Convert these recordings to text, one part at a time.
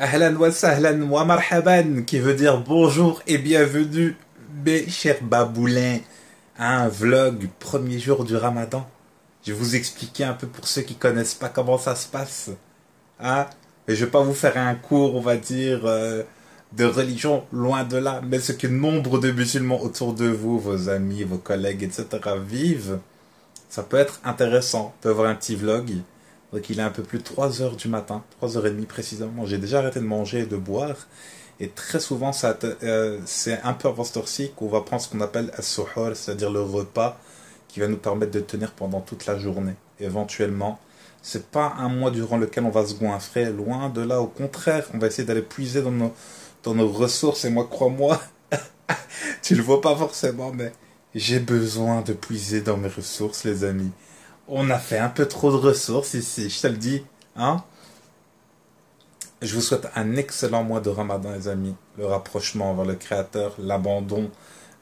Ahlan wa sahlan wa marhaban, qui veut dire bonjour et bienvenue, mes chers baboulins, à un vlog premier jour du Ramadan. Je vais vous expliquer un peu pour ceux qui connaissent pas comment ça se passe. Hein? Et je vais pas vous faire un cours, on va dire, de religion, loin de là, mais ce que nombre de musulmans autour de vous, vos amis, vos collègues, etc. vivent, ça peut être intéressant. On peut avoir un petit vlog. Donc il est un peu plus de 3 heures du matin, 3h30 précisément. J'ai déjà arrêté de manger et de boire. Et très souvent, c'est un peu avant cette heure-ci qu'on va prendre ce qu'on appelle as-suhur, c'est-à-dire le repas qui va nous permettre de tenir pendant toute la journée. Éventuellement, c'est pas un mois durant lequel on va se goinfrer, loin de là. Au contraire, on va essayer d'aller puiser dans nos ressources. Et moi, crois-moi, tu le vois pas forcément, mais j'ai besoin de puiser dans mes ressources, les amis. On a fait un peu trop de ressources ici, je te le dis. Hein? Je vous souhaite un excellent mois de Ramadan, les amis. Le rapprochement vers le Créateur, l'abandon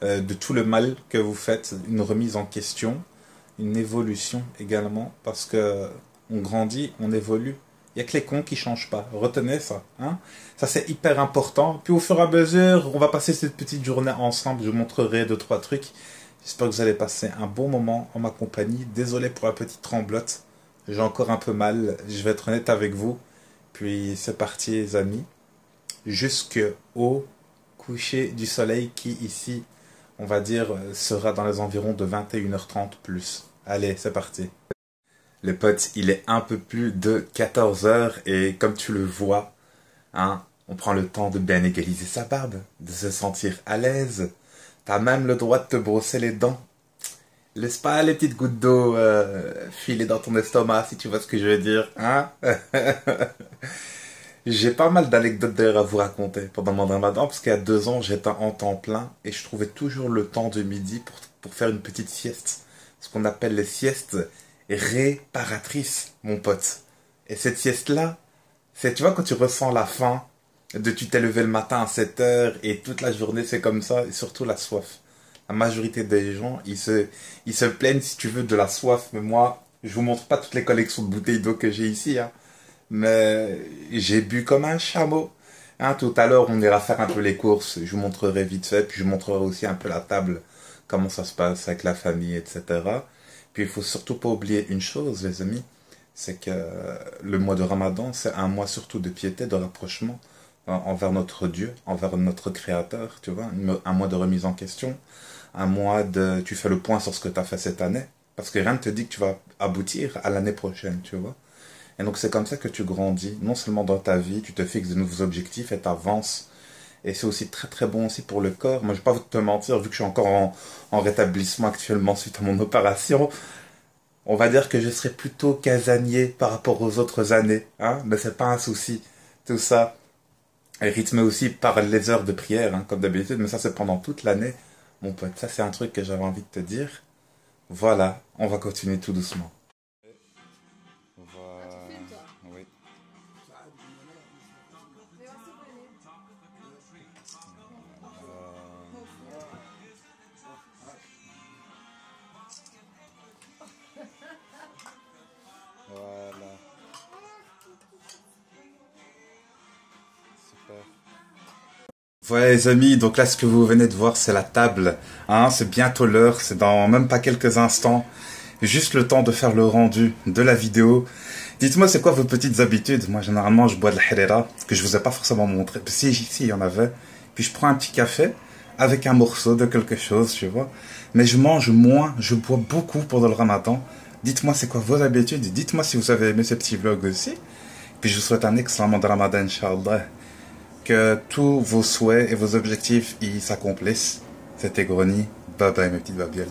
de tout le mal que vous faites, une remise en question, une évolution également, parce que on grandit, on évolue. Il n'y a que les cons qui ne changent pas. Retenez ça. Hein? Ça, c'est hyper important. Puis au fur et à mesure, on va passer cette petite journée ensemble. Je vous montrerai 2-3 trucs. J'espère que vous allez passer un bon moment en ma compagnie. Désolé pour la petite tremblote. J'ai encore un peu mal. Je vais être honnête avec vous. Puis c'est parti, les amis. Jusqu'au coucher du soleil qui, ici, on va dire, sera dans les environs de 21h30 plus. Allez, c'est parti. Les potes, il est un peu plus de 14h et comme tu le vois, hein, on prend le temps de bien égaliser sa barbe, de se sentir à l'aise. T'as même le droit de te brosser les dents. Laisse pas les petites gouttes d'eau filer dans ton estomac, si tu vois ce que je veux dire. Hein? J'ai pas mal d'anecdotes d'ailleurs à vous raconter pendant mon ramadan, parce qu'il y a 2 ans, j'étais en temps plein et je trouvais toujours le temps de midi pour faire une petite sieste. Ce qu'on appelle les siestes réparatrices, mon pote. Et cette sieste-là, c'est, tu vois, quand tu ressens la faim, tu t'es levé le matin à 7 heures et toute la journée c'est comme ça, et surtout la soif. La majorité des gens, ils se plaignent, si tu veux, de la soif. Mais moi, je vous montre pas toutes les collections de bouteilles d'eau que j'ai ici, hein. Mais j'ai bu comme un chameau. Hein, tout à l'heure, on ira faire un peu les courses. Je vous montrerai vite fait, puis je vous montrerai aussi un peu la table, comment ça se passe avec la famille, etc. Puis il faut surtout pas oublier une chose, les amis, c'est que le mois de Ramadan, c'est un mois surtout de piété, de rapprochement envers notre Dieu, envers notre Créateur, tu vois, un mois de remise en question, un mois de... Tu fais le point sur ce que tu as fait cette année, parce que rien ne te dit que tu vas aboutir à l'année prochaine, tu vois. Et donc c'est comme ça que tu grandis, non seulement dans ta vie, tu te fixes de nouveaux objectifs et tu avances. Et c'est aussi très très bon aussi pour le corps. Moi je vais pas te mentir, vu que je suis encore en rétablissement actuellement suite à mon opération, on va dire que je serai plutôt casanier par rapport aux autres années, hein, mais c'est pas un souci. Tout ça est rythmé aussi par les heures de prière, hein, comme d'habitude, mais ça c'est pendant toute l'année, mon pote. Ça c'est un truc que j'avais envie de te dire. Voilà, on va continuer tout doucement. Voilà, oui. Voilà. Super. Voilà les amis, donc là ce que vous venez de voir c'est la table, hein, c'est bientôt l'heure, c'est dans même pas quelques instants, juste le temps de faire le rendu de la vidéo. Dites-moi c'est quoi vos petites habitudes. Moi généralement je bois de la harira, que je vous ai pas forcément montré, si il y en avait, puis je prends un petit café avec un morceau de quelque chose, tu vois, mais je mange moins, je bois beaucoup pendant le ramadan. Dites-moi c'est quoi vos habitudes, dites-moi si vous avez aimé ce petit vlog aussi, puis je vous souhaite un excellent mois de ramadan, Inch'Allah. Que tous vos souhaits et vos objectifs y s'accomplissent. C'était Grony. Bye bye mes petites babioles.